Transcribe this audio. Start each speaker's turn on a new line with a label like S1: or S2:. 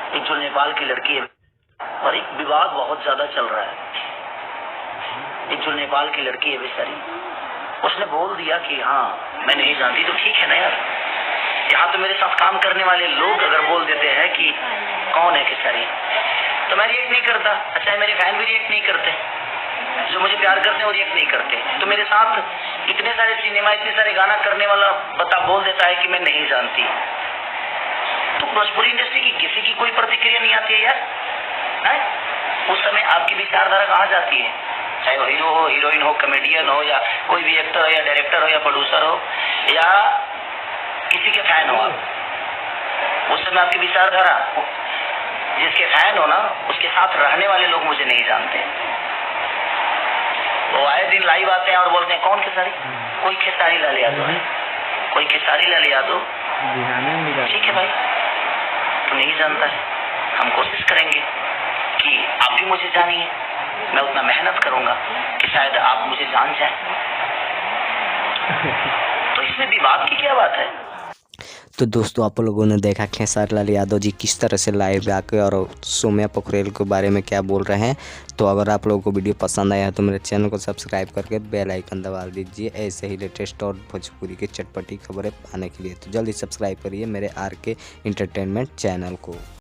S1: एक जो नेपाल की लड़की है और एक विवाद बहुत ज्यादा चल रहा है। एक जो नेपाल की लड़की है बेचारी, उसने बोल दिया कि हाँ मैं नहीं जानती। तो ठीक है ना यार, यहाँ तो मेरे साथ काम करने वाले लोग अगर बोल देते हैं कि कौन है खेसारी, तो मैं रिएक्ट नहीं करता। अच्छा है, मेरे फैन भी रिएक्ट नहीं करते, जो मुझे प्यार करते हैं वो रिएक्ट नहीं करते। तो मेरे साथ इतने सारे सिनेमा, इतने सारे गाना करने वाला बोल देता है कि मैं नहीं जानती। तो भोजपुरी इंडस्ट्री की किसी की कोई प्रतिक्रिया नहीं आती है यार, है? उस समय आपकी विचारधारा कहाँ जाती है? चाहे वो हीरो हो, हीरोइन हो, कॉमेडियन हो, या कोई भी एक्टर हो, या डायरेक्टर हो, या प्रोड्यूसर हो, या किसी के फैन हो आप, उस समय आपकी विचारधारा, जिसके फैन हो ना, उसके साथ रहने वाले लोग मुझे नहीं जानते। वो आए दिन लाइव आते हैं और बोलते हैं कौन खेसारी? कोई खेसारी लाल यादव है, कोई खेसारी लाल यादव। ठीक है भाई, तो नहीं जानता है, हम कोशिश करेंगे कि आप भी मुझे जानिए। मैं उतना मेहनत करूंगा कि शायद आप मुझे जान जाए। तो इसमें विवाद की क्या बात है?
S2: तो दोस्तों, आप लोगों ने देखा खेसारी लाल यादव जी किस तरह से लाइव आके और सौम्या पोखरेल के बारे में क्या बोल रहे हैं। तो अगर आप लोगों को वीडियो पसंद आया है तो मेरे चैनल को सब्सक्राइब करके बेल आइकन दबा दीजिए, ऐसे ही लेटेस्ट और भोजपुरी की चटपटी खबरें पाने के लिए। तो जल्दी सब्सक्राइब करिए मेरे RK एंटरटेनमेंट चैनल को।